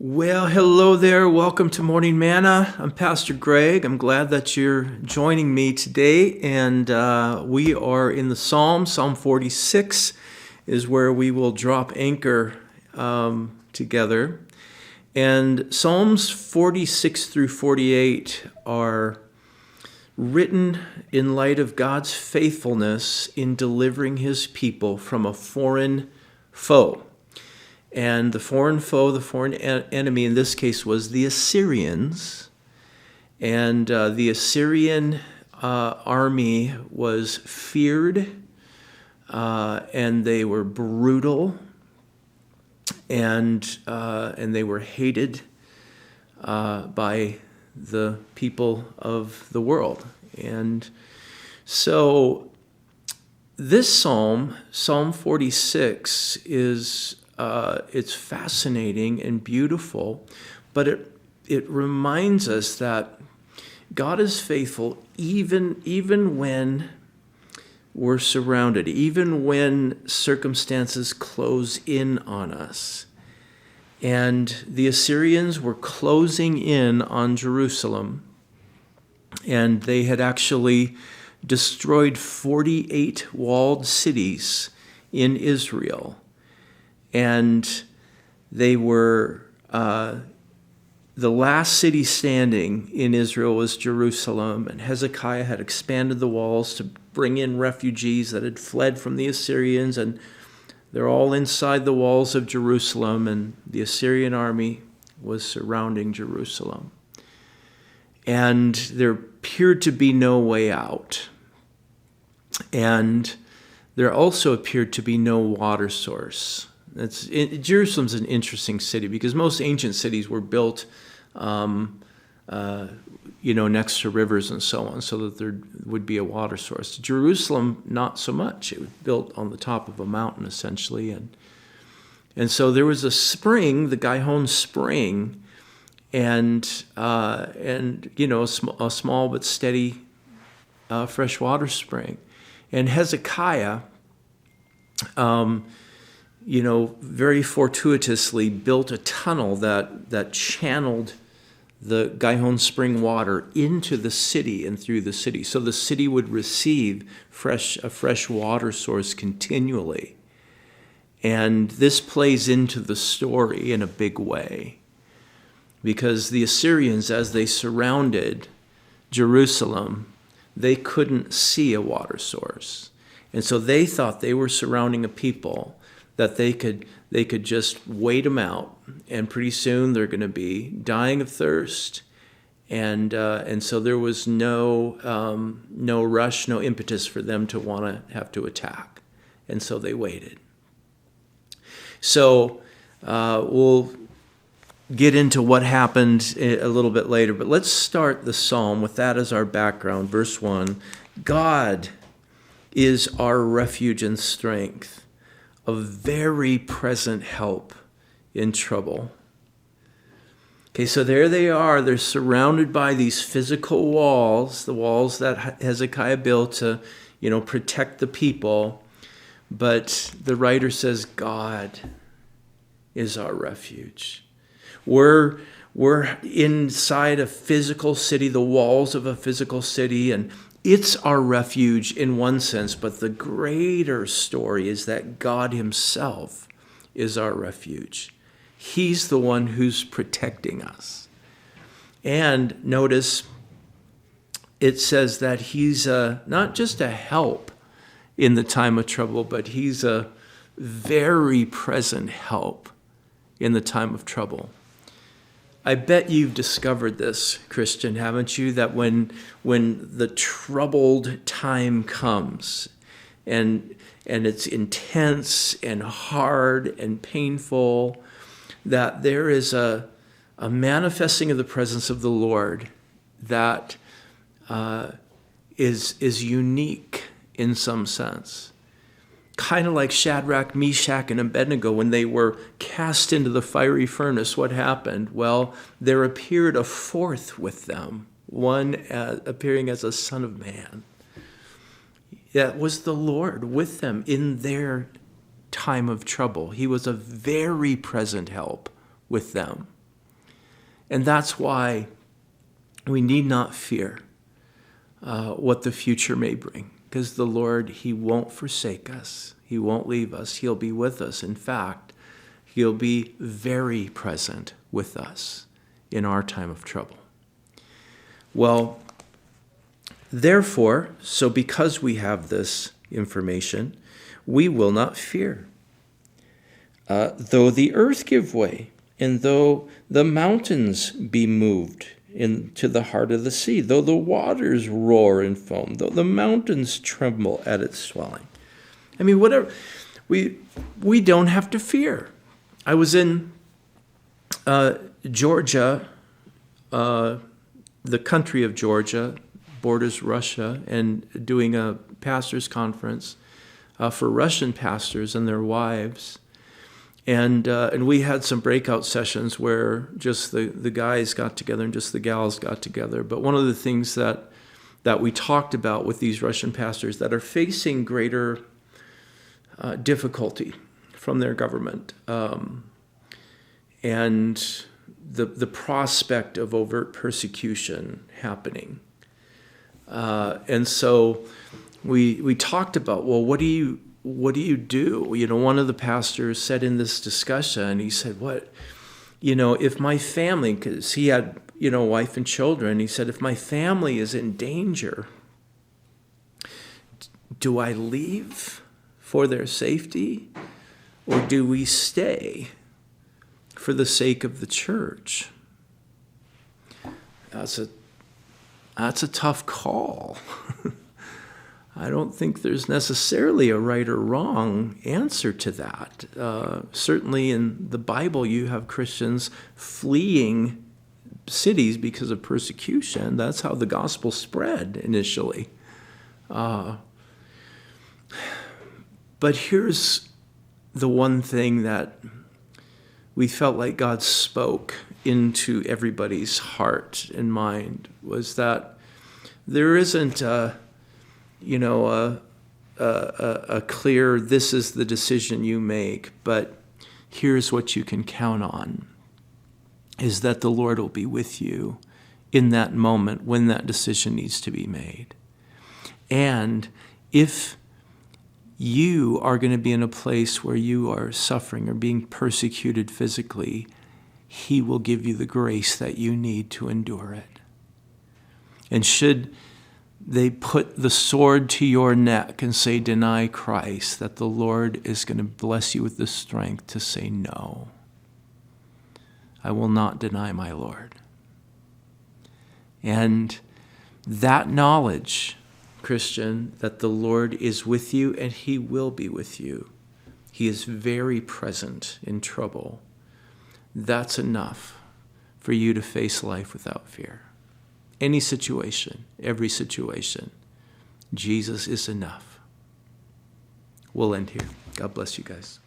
Well, hello there. Welcome to Morning Manna. I'm Pastor Greg. I'm glad that you're joining me today. And we are in the Psalm 46 is where we will drop anchor together. And Psalms 46 through 48 are written in light of God's faithfulness in delivering his people from a foreign foe. And the foreign foe, the foreign enemy in this case was the Assyrians. And the Assyrian army was feared, and they were brutal, and they were hated by the people of the world. And so this Psalm 46, is it's fascinating and beautiful, but it reminds us that God is faithful even when we're surrounded, even when circumstances close in on us. And the Assyrians were closing in on Jerusalem, and they had actually destroyed 48 walled cities in Israel. And they were, the last city standing in Israel was Jerusalem, and Hezekiah had expanded the walls to bring in refugees that had fled from the Assyrians, and they're all inside the walls of Jerusalem, and the Assyrian army was surrounding Jerusalem. And there appeared to be no way out. And there also appeared to be no water source. Jerusalem's an interesting city because most ancient cities were built, next to rivers and so on, so that there would be a water source. Jerusalem, not so much. It was built on the top of a mountain, essentially, and so there was a spring, the Gihon Spring, and a small but steady freshwater spring, and Hezekiah, very fortuitously built a tunnel that channeled the Gihon Spring water into the city and through the city. So the city would receive a fresh water source continually. And this plays into the story in a big way, because the Assyrians, as they surrounded Jerusalem, they couldn't see a water source. And so they thought they were surrounding a people that they could just wait them out, and pretty soon they're going to be dying of thirst, and so there was no rush, no impetus for them to want to have to attack, and so they waited. So we'll get into what happened a little bit later, but let's start the psalm with that as our background. Verse 1: God is our refuge and strength, a very present help in trouble. Okay, so there they are. They're surrounded by these physical walls, the walls that Hezekiah built to, protect the people. But the writer says, God is our refuge. We're inside a physical city, the walls of a physical city, and it's our refuge in one sense, but the greater story is that God himself is our refuge. He's the one who's protecting us. And notice it says that he's not just a help in the time of trouble, but he's a very present help in the time of trouble. I bet you've discovered this, Christian, haven't you? That when the troubled time comes and it's intense and hard and painful, that there is a manifesting of the presence of the Lord that is unique in some sense. Kind of like Shadrach, Meshach, and Abednego when they were cast into the fiery furnace. What happened? Well, there appeared a fourth with them, one appearing as a son of man. That was the Lord with them in their time of trouble. He was a very present help with them. And that's why we need not fear what the future may bring, because the Lord, he won't forsake us. He won't leave us. He'll be with us. In fact, he'll be very present with us in our time of trouble. Well, therefore, so because we have this information, we will not fear. Though the earth give way, and though the mountains be moved into the heart of the sea, though the waters roar and foam, though the mountains tremble at its swelling. I mean, whatever. We don't have to fear. I was in Georgia, the country of Georgia, borders Russia, and doing a pastor's conference for Russian pastors and their wives. And we had some breakout sessions where just the guys got together and just the gals got together. But one of the things that we talked about with these Russian pastors that are facing greater difficulty from their government, and the prospect of overt persecution happening. And so we talked about, well, what do you do? You know, one of the pastors said in this discussion, he said, if my family, because he had, wife and children, he said, if my family is in danger, do I leave for their safety, or do we stay for the sake of the church? That's a tough call. I don't think there's necessarily a right or wrong answer to that. Certainly in the Bible, you have Christians fleeing cities because of persecution. That's how the gospel spread initially. But here's the one thing that we felt like God spoke into everybody's heart and mind, was that there isn't a clear, this is the decision you make, but here's what you can count on, is that the Lord will be with you in that moment when that decision needs to be made. And if you are going to be in a place where you are suffering or being persecuted physically, he will give you the grace that you need to endure it. And should they put the sword to your neck and say, deny Christ, that the Lord is going to bless you with the strength to say, no, I will not deny my Lord. And that knowledge, Christian, that the Lord is with you and he will be with you. He is very present in trouble. That's enough for you to face life without fear. Any situation, every situation, Jesus is enough. We'll end here. God bless you guys.